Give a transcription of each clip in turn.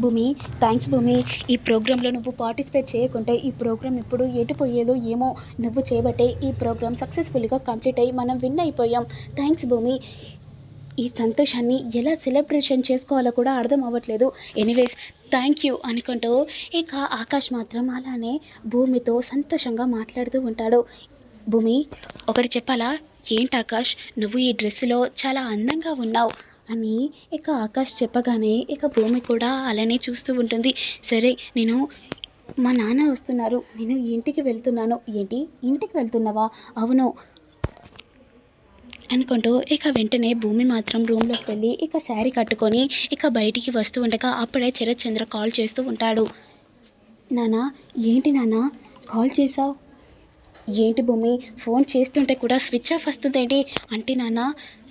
భూమి, థ్యాంక్స్ భూమి. ఈ ప్రోగ్రాంలో నువ్వు పార్టిసిపేట్ చేయకుంటే ఈ ప్రోగ్రామ్ ఇప్పుడు ఎటుపోయేదో ఏమో. నువ్వు చేయబట్టే ఈ ప్రోగ్రామ్ సక్సెస్ఫుల్గా కంప్లీట్ అయ్యి మనం విన్ అయిపోయాం. థ్యాంక్స్ భూమి. ఈ సంతోషాన్ని ఎలా సెలబ్రేషన్ చేసుకోవాలో కూడా అర్థం అవ్వట్లేదు. ఎనీవేస్ థ్యాంక్ యూ అనుకుంటూ ఇక ఆకాష్ మాత్రం అలానే భూమితో సంతోషంగా మాట్లాడుతూ ఉంటాడు. భూమి, ఒకటి చెప్పాలా? ఏంటి ఆకాష్, నువ్వు ఈ డ్రెస్సులో చాలా అందంగా ఉన్నావు అని ఇక ఆకాష్ చెప్పగానే ఇక భూమి కూడా అలానే చూస్తూ ఉంటుంది. సరే, నేను మా నాన్న వస్తున్నారు, నేను ఇంటికి వెళ్తున్నాను. ఏంటి, ఇంటికి వెళ్తున్నావా? అవును అనుకుంటూ ఇక వెంటనే భూమి మాత్రం రూమ్లోకి వెళ్ళి ఇక శారీ కట్టుకొని ఇక బయటికి వస్తూ ఉండగా అప్పుడే శరత్ చంద్ర కాల్ చేస్తూ ఉంటాడు. నానా, ఏంటి నాన్న కాల్ చేసావు? ఏంటి భూమి, ఫోన్ చేస్తుంటే కూడా స్విచ్ ఆఫ్ వస్తుందేంటి? అంటే నాన్న,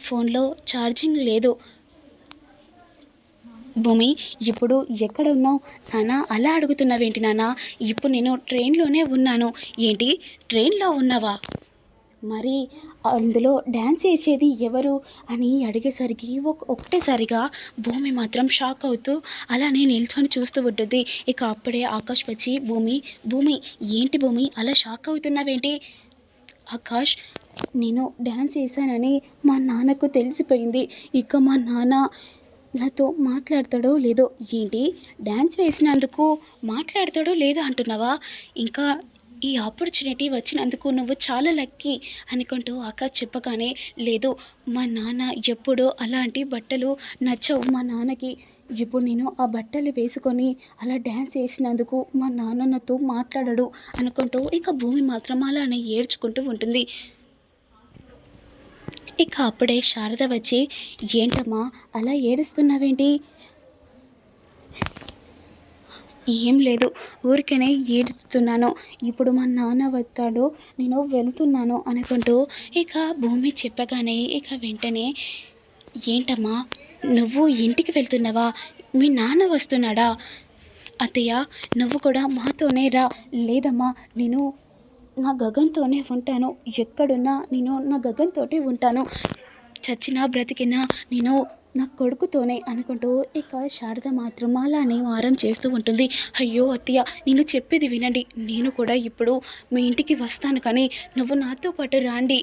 ఫోన్లో ఛార్జింగ్ లేదు. భూమి, ఇప్పుడు ఎక్కడ ఉన్నావు నాన్న? అలా అడుగుతున్నావేంటి నాన్న? ఇప్పుడు నేను ట్రైన్లోనే ఉన్నాను. ఏంటి, ట్రైన్లో ఉన్నావా? మరి అందులో డ్యాన్స్ చేసేది ఎవరు అని అడిగేసరికి ఒకటేసారిగా భూమి మాత్రం షాక్ అవుతూ అలానే నిల్చొని చూస్తూ ఉంటుంది. ఇక అప్పుడే ఆకాష్ వచ్చి, భూమి భూమి ఏంటి భూమి అలా షాక్ అవుతున్నావేంటి? ఆకాష్, నేను డ్యాన్స్ చేశానని మా నాన్నకు తెలిసిపోయింది. ఇక మా నాన్న నాతో మాట్లాడతాడో లేదో. ఏంటి, డ్యాన్స్ వేసినందుకు మాట్లాడతాడో లేదో అంటున్నావా? ఇంకా ఈ ఆపర్చునిటీ వచ్చినందుకు నువ్వు చాలా లక్కీ అనుకుంటూ ఆకాష్ చెప్పగానే, లేదు మా నాన్న ఎప్పుడూ అలాంటి బట్టలు నచ్చవు మా నాన్నకి. ఇప్పుడు నేను ఆ బట్టలు వేసుకొని అలా డ్యాన్స్ వేసినందుకు మా నాన్న నాతో మాట్లాడడు అనుకుంటూ ఇక భూమి మాత్రం అలానే ఏడ్చుకుంటూ ఉంటుంది. ఇక అప్పుడే శారద వచ్చి, ఏంటమ్మా అలా ఏడుస్తున్నావేంటి? ఏం లేదు, ఊరికనే ఏడుస్తున్నాను. ఇప్పుడు మా నాన్న వస్తాడు, నేను వెళ్తున్నాను అనుకుంటూ ఇక భూమి చెప్పగానే ఇక వెంటనే, ఏంటమ్మా నువ్వు ఇంటికి వెళ్తున్నావా? మీ నాన్న వస్తున్నాడా? అత్తయ్య, నువ్వు కూడా మాతోనే రా. లేదమ్మా, నేను నా గగన్తోనే ఉంటాను. ఎక్కడున్నా నేను నా గగన్తోటే ఉంటాను. చచ్చినా బ్రతికినా నేను నా కొడుకుతోనే అనుకుంటూ ఇక శారద మాత్రం అలానే వారం చేస్తూ ఉంటుంది. అయ్యో అత్తయ్య, నేను చెప్పేది వినండి. నేను కూడా ఇప్పుడు మీ ఇంటికి వస్తాను, కానీ నువ్వు నాతో పాటు రాండి.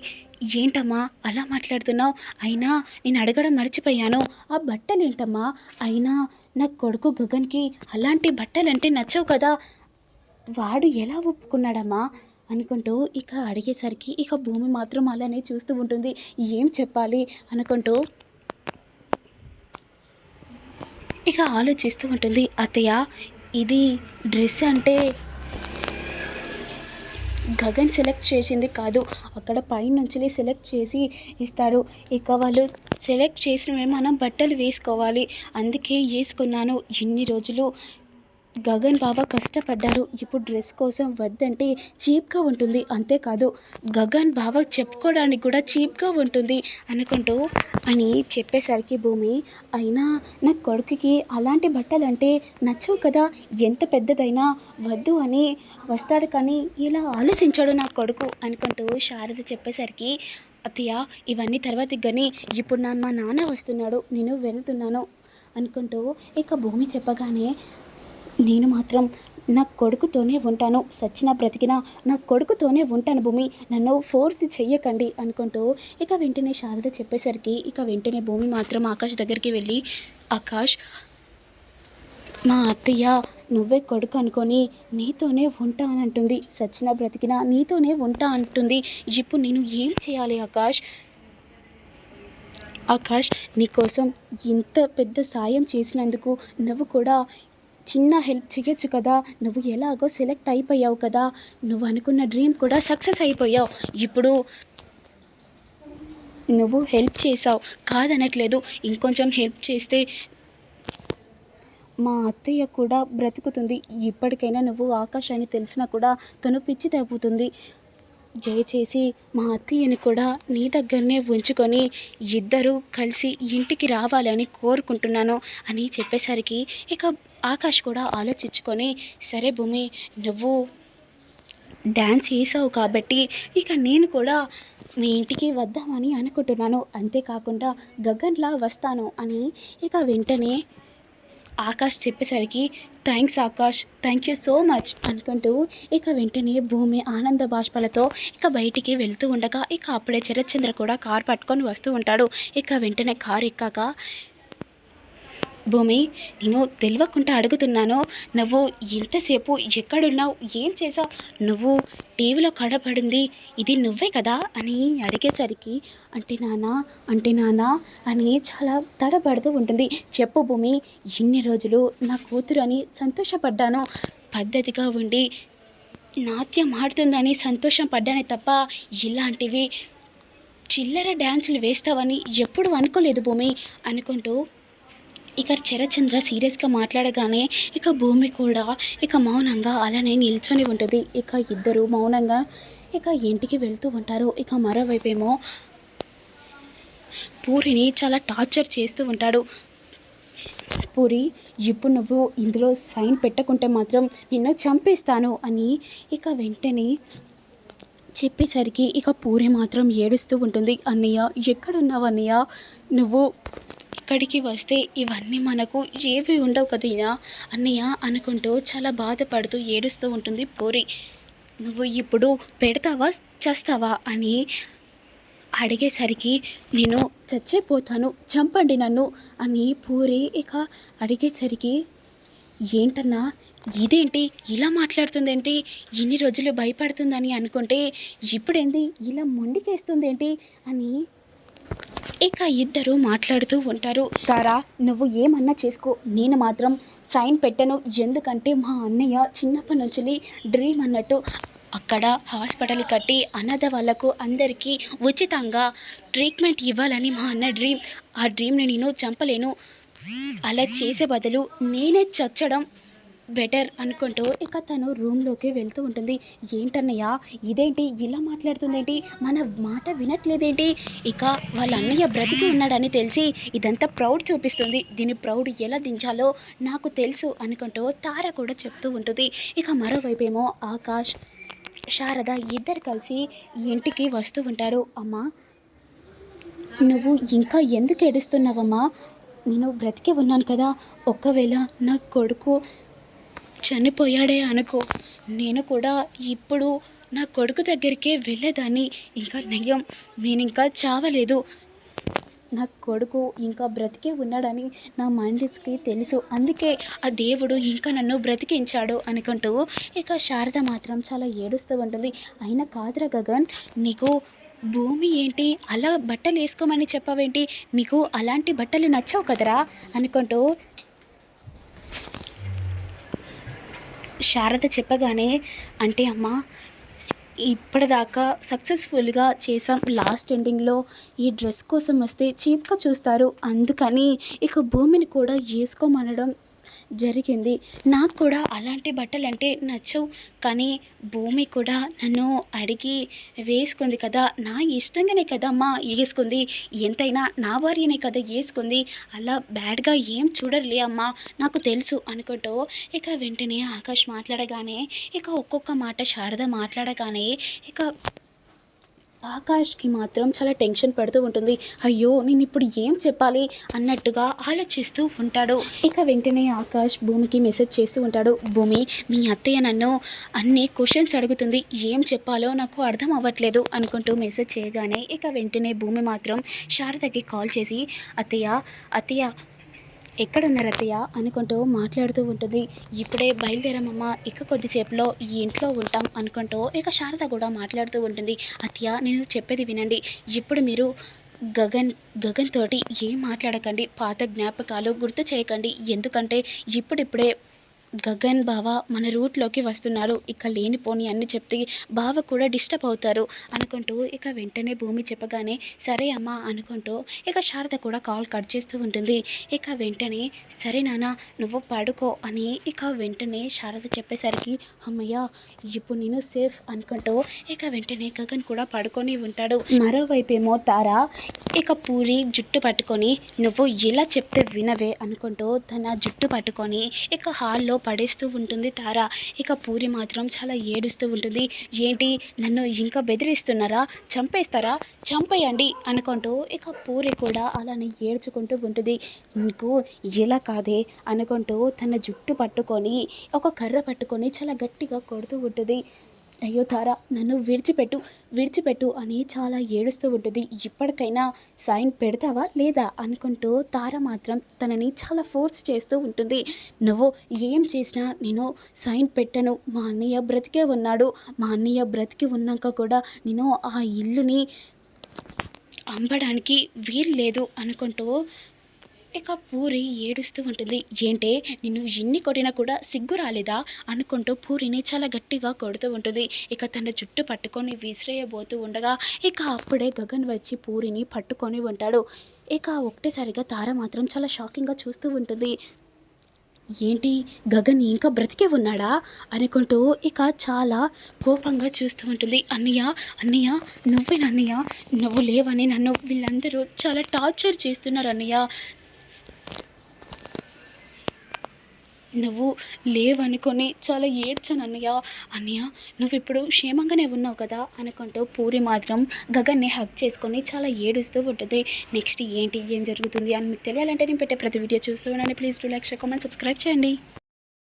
ఏంటమ్మా అలా మాట్లాడుతున్నావు? అయినా నేను అడగడం మర్చిపోయాను, ఆ బట్టలు ఏంటమ్మా? అయినా నా కొడుకు గగన్కి అలాంటి బట్టలంటే నచ్చవు కదా, వాడు ఎలా ఒప్పుకున్నాడమ్మా అనుకుంటూ ఇక అడిగేసరికి ఇక భూమి మాత్రం అలానే చూస్తూ ఉంటుంది. ఏం చెప్పాలి అనుకుంటూ ఇక ఆలోచిస్తూ ఉంటుంది. అత్తయ్య, ఇది డ్రెస్ అంటే గగన్ సెలెక్ట్ చేసింది కాదు, అక్కడ పైనుంచి సెలెక్ట్ చేసి ఇస్తారు. ఇక వాళ్ళు సెలెక్ట్ చేసినవే మనం బట్టలు వేసుకోవాలి, అందుకే వేసుకున్నాను. ఇన్ని రోజులు గగన్ బాబా కష్టపడ్డాడు, ఇప్పుడు డ్రెస్ కోసం వద్దంటే చీప్గా ఉంటుంది. అంతేకాదు గగన్ బాబా చెప్పుకోవడానికి కూడా చీప్గా ఉంటుంది అనుకుంటూ అని చెప్పేసరికి భూమి, అయినా నా కొడుకుకి అలాంటి బట్టలు అంటే నచ్చవు కదా, ఎంత పెద్దదైనా వద్దు అని వస్తాడు, కానీ ఇలా ఆలోచించాడు నా కొడుకు అనుకుంటూ శారద చెప్పేసరికి, అత్తయ్య ఇవన్నీ తర్వాత కానీ ఇప్పుడు మా నాన్న వస్తున్నాడు, నేను వెళ్తున్నాను అనుకుంటూ ఇక భూమి చెప్పగానే, నేను మాత్రం నా కొడుకుతోనే ఉంటాను, సచ్చినా బ్రతికినా నా కొడుకుతోనే ఉంటాను భూమి, నన్ను ఫోర్స్ చెయ్యకండి అనుకుంటూ ఇక వెంటనే శారద చెప్పేసరికి ఇక వెంటనే భూమి మాత్రం ఆకాష్ దగ్గరికి వెళ్ళి, ఆకాష్, మా అత్తయ్య నువ్వే కొడుకు అనుకొని నీతోనే ఉంటా అని అంటుంది, సచ్చినా బ్రతికినా నీతోనే ఉంటా అంటుంది. ఇప్పుడు నేను ఏం చేయాలి ఆకాష్? ఆకాష్, నీకోసం ఇంత పెద్ద సాయం చేసినందుకు నువ్వు కూడా చిన్న హెల్ప్ చేయొచ్చు కదా, నువ్వు ఎలాగో సెలెక్ట్ అయిపోయావు కదా, నువ్వు అనుకున్న డ్రీమ్ కూడా సక్సెస్ అయిపోయావు. ఇప్పుడు నువ్వు హెల్ప్ చేసావు, కాదనట్లేదు, ఇంకొంచెం హెల్ప్ చేస్తే మా అత్తయ్య కూడా బ్రతుకుతుంది. ఇప్పటికైనా నువ్వు ఆకాష్ అని తెలిసినా కూడా తను పిచ్చి తగ్గుతుంది. దయచేసి మా అత్తయ్యని కూడా నీ దగ్గరనే ఉంచుకొని ఇద్దరూ కలిసి ఇంటికి రావాలని కోరుకుంటున్నాను అని చెప్పేసరికి ఇక ఆకాష్ కూడా ఆలోచించుకొని, సరే భూమి, నువ్వు డ్యాన్స్ చేసావు కాబట్టి ఇక నేను కూడా మీ ఇంటికి వద్దామని అనుకుంటున్నాను, అంతేకాకుండా గగన్లా వస్తాను అని ఇక వెంటనే ఆకాష్ చెప్పేసరికి thanks Akash, thank you so much అనుకుంటూ ఇక వెంటనే భూమి ఆనంద బాష్పాలతో ఇక బయటికి వెళ్తూ ఉండగా ఇక అప్పుడే శరత్చంద్ర కూడా కారు పట్టుకొని వస్తూ ఉంటాడు. ఇక వెంటనే కారు ఎక్కాక భూమి, నేను తెలియకుండా అడుగుతున్నాను, నువ్వు ఎంతసేపు ఎక్కడున్నావు, ఏం చేసావు, నువ్వు టీవీలో కనపడింది ఇది నువ్వే కదా అని అడిగేసరికి అంటే నాన్న అని చాలా తడబడుతూ ఉంటుంది. చెప్పు భూమి, ఇన్ని రోజులు నా కూతురు అని సంతోషపడ్డాను, పద్ధతిగా ఉండి నాట్యం ఆడుతుందని సంతోషం పడ్డానే తప్ప ఇలాంటివి చిల్లర డ్యాన్సులు వేస్తావని ఎప్పుడు అనుకోలేదు భూమి అనుకుంటూ ఇక శరత్చంద్ర సీరియస్గా మాట్లాడగానే ఇక భూమి కూడా ఇక మౌనంగా అలానే నిల్చొని ఉంటుంది. ఇక ఇద్దరు మౌనంగా ఇక ఇంటికి వెళ్తూ ఉంటారు. ఇక మరోవైపేమో పూరిని చాలా టార్చర్ చేస్తూ ఉంటాడు. పూరి, ఇప్పుడు నువ్వు ఇందులో సైన్ పెట్టకుంటే మాత్రం నిన్ను చంపేస్తాను అని ఇక వెంటనే చెప్పేసరికి ఇక పూరి మాత్రం ఏడుస్తూ ఉంటుంది. అన్నయ్య, ఎక్కడున్నావు అన్నయ్య, నువ్వు ఇక్కడికి వస్తే ఇవన్నీ మనకు ఏవి ఉండవు కదీనా అన్నయ్య అనుకుంటూ చాలా బాధపడుతూ ఏడుస్తూ ఉంటుంది పూరి. నువ్వు ఇప్పుడు పెడతావా చేస్తావా అని అడిగేసరికి నేను చచ్చిపోతాను, చంపండి నన్ను అని పూరి ఇక అడిగేసరికి ఏంటన్నా ఇదేంటి ఇలా మాట్లాడుతుందేంటి, ఇన్ని రోజులు భయపడుతుందని అనుకుంటే ఇప్పుడేంటి ఇలా మొండికేస్తుందేంటి అని ఇక ఇద్దరు మాట్లాడుతూ ఉంటారు. తారా, నువ్వు ఏమన్నా చేసుకో, నేను మాత్రం సైన్ పెట్టను, ఎందుకంటే మా అన్నయ్య చిన్నప్పటి నుంచి డ్రీమ్ అన్నట్టు అక్కడ హాస్పిటల్ కట్టి అనాథ వాళ్ళకు అందరికీ ఉచితంగా ట్రీట్మెంట్ ఇవ్వాలని మా అన్న డ్రీమ్. ఆ డ్రీమ్ని నేను చంపలేను, అలా చేసే బదులు నేనే చచ్చడం బెటర్ అనుకుంటూ ఇక తను రూమ్లోకి వెళ్తూ ఉంటుంది. ఏంటన్నయ్య ఇదేంటి ఇలా మాట్లాడుతుందేంటి, మన మాట వినట్లేదేంటి, ఇక వాళ్ళ అన్నయ్య బ్రతికి ఉన్నాడని తెలిసి ఇదంతా ప్రౌడ్ చూపిస్తుంది, దీని ప్రౌడ్ ఎలా దించాలో నాకు తెలుసు అనుకుంటూ తార కూడా చెప్తూ ఉంటుంది. ఇక మరోవైపేమో ఆకాష్ శారద ఇద్దరు కలిసి ఇంటికి వస్తూ ఉంటారు. అమ్మా, నువ్వు ఇంకా ఎందుకు ఏడుస్తున్నావమ్మా, నేను బ్రతికి ఉన్నాను కదా, ఒకవేళ నా కొడుకు చనిపోయాడే అనుకో, నేను కూడా ఇప్పుడు నా కొడుకు దగ్గరికే వెళ్ళేదాన్ని, ఇంకా నయ్యం నేను ఇంకా చావలేదు, నా కొడుకు ఇంకా బ్రతికే ఉన్నాడని నా మనసుకి తెలుసు, అందుకే ఆ దేవుడు ఇంకా నన్ను బ్రతికించాడు అనుకుంటూ ఇక శారద మాత్రం చాలా ఏడుస్తూ ఉంటుంది. అయినా కాదురా గగన్, నీకు భూమి ఏంటి అలా బట్టలు వేసుకోమని చెప్పవేంటి, నీకు అలాంటి బట్టలు నచ్చవు కదరా అనుకుంటూ శారద చెప్పగానే, అంటే అమ్మ ఇప్పటిదాకా సక్సెస్ఫుల్గా చేసాం, లాస్ట్ ఎండింగ్లో ఈ డ్రెస్ కోసం వస్తే చీప్గా చూస్తారు, అందుకని ఇక భూమిని కూడా వేసుకోమనడం జరిగింది. నాకు కూడా అలాంటి బట్టలు అంటే నచ్చవు, కానీ భూమి కూడా నన్ను అడిగి వేసుకుంది కదా, నా ఇష్టంగానే కదా అమ్మా వేసుకుంది, ఎంతైనా నా భార్యనే కదా వేసుకుంది, అలా బ్యాడ్గా ఏం చూడరులే అమ్మా, నాకు తెలుసు అనుకుంటూ ఇక వెంటనే ఆకాష్ మాట్లాడగానే ఇక ఒక్కొక్క మాట శారద మాట్లాడగానే ఇక ఆకాష్కి మాత్రం చాలా టెన్షన్ పడుతూ ఉంటుంది. అయ్యో నేను ఇప్పుడు ఏం చెప్పాలి అన్నట్టుగా ఆలోచిస్తూ ఉంటాడు. ఇక వెంటనే ఆకాష్ భూమికి మెసేజ్ చేస్తూ ఉంటాడు. భూమి, మీ అత్తయ్య నన్ను అన్ని క్వశ్చన్స్ అడుగుతుంది, ఏం చెప్పాలో నాకు అర్థం అవ్వట్లేదు అనుకుంటూ మెసేజ్ చేయగానే ఇక వెంటనే భూమి మాత్రం శారదకి కాల్ చేసి అత్తయ్య ఎక్కడున్నారు అత్తయ్య అనుకుంటూ మాట్లాడుతూ ఉంటుంది. ఇప్పుడే బయలుదేరామమ్మ, ఇక కొద్దిసేపులో ఈ ఇంట్లో ఉంటాం అనుకుంటూ ఇక శారద కూడా మాట్లాడుతూ ఉంటుంది. అత్తయ్య, నేను చెప్పేది వినండి, ఇప్పుడు మీరు గగన్ తోటి ఏం మాట్లాడకండి, పాత జ్ఞాపకాలు గుర్తు చేయకండి, ఎందుకంటే ఇప్పుడిప్పుడే గగన్ బావ మన రూట్లోకి వస్తున్నారు, ఇక లేనిపోని అన్ని చెప్తే బావ కూడా డిస్టర్బ్ అవుతారు అనుకుంటూ ఇక వెంటనే భూమి చెప్పగానే సరే అమ్మ అనుకుంటూ ఇక శారద కూడా కాల్ కట్ చేస్తూ ఉంటుంది. ఇక వెంటనే సరే నాన్న నువ్వు పడుకో అని ఇక వెంటనే శారద చెప్పేసరికి అమ్మయ్య ఇప్పుడు నేను సేఫ్ అనుకుంటూ ఇక వెంటనే గగన్ కూడా పడుకొని ఉంటాడు. మరోవైపేమో తార ఇక పూరి జుట్టు పట్టుకొని నువ్వు ఇలా చెప్తే వినవే అనుకుంటూ తన జుట్టు పట్టుకొని ఇక హాల్లో పడేస్తూ ఉంటుంది తార. ఇక పూరి మాత్రం చాలా ఏడుస్తూ ఉంటుంది. ఏంటి నన్ను ఇంకా బెదిరిస్తున్నారా, చంపేస్తారా, చంపేయండి అనుకుంటూ ఇక పూరి కూడా అలానే ఏడ్చుకుంటూ ఉంటుంది. నీకు ఇలా కాదే అనుకుంటూ తన జుట్టు పట్టుకొని ఒక కర్ర పట్టుకొని చాలా గట్టిగా కొడుతూ ఉంటుంది. అయ్యో తార నన్ను విడిచిపెట్టు విడిచిపెట్టు అని చాలా ఏడుస్తూ ఉంటుంది. ఇప్పటికైనా సైన్ పెడతావా లేదా అనుకుంటూ తార మాత్రం తనని చాలా ఫోర్స్ చేస్తూ ఉంటుంది. నువ్వు ఏం చేసినా నేను సైన్ పెట్టను. మా అన్నయ్య బ్రతికే ఉన్నాడు. మా అన్నయ్య బ్రతికి ఉన్నాక కూడా నేను ఆ ఇల్లుని అమ్మడానికి వీలు లేదు అనుకుంటూ ఇక పూరి ఏడుస్తూ ఉంటుంది. ఏంటే నిన్ను ఎన్ని కొట్టినా కూడా సిగ్గు రాలేదా అనుకుంటూ పూరిని చాలా గట్టిగా కొడుతూ ఉంటుంది. ఇక తన జుట్టు పట్టుకొని విసిరేయబోతూ ఉండగా ఇక అప్పుడే గగన్ వచ్చి పూరిని పట్టుకొని ఉంటాడు. ఇక ఒకటేసారిగా తార మాత్రం చాలా షాకింగ్గా చూస్తూ ఉంటుంది. ఏంటి గగన్ ఇంకా బ్రతికే ఉన్నాడా అనుకుంటూ ఇక చాలా కోపంగా చూస్తూ ఉంటుంది. అన్నయ్య అన్నయ్య నువ్వేనా అన్నయ్య, నువ్వు లేవని నన్ను వీళ్ళందరూ చాలా టార్చర్ చేస్తున్నారు అన్నయ్య, నువ్వు లేవనుకొని చాలా ఏడ్చాను అన్నయ్య. అన్నయ్య నువ్వు ఇప్పుడు క్షేమంగానే ఉన్నావు కదా అనుకుంటూ పూరి మాత్రం గగన్ని హగ్ చేసుకొని చాలా ఏడుస్తూ ఉంటుంది. నెక్స్ట్ ఏంటి ఏం జరుగుతుంది అని మీకు తెలియాలంటే నేను పెట్టే ప్రతి వీడియో చూస్తూ ఉండండి. Please do like, share, comment, subscribe చేయండి.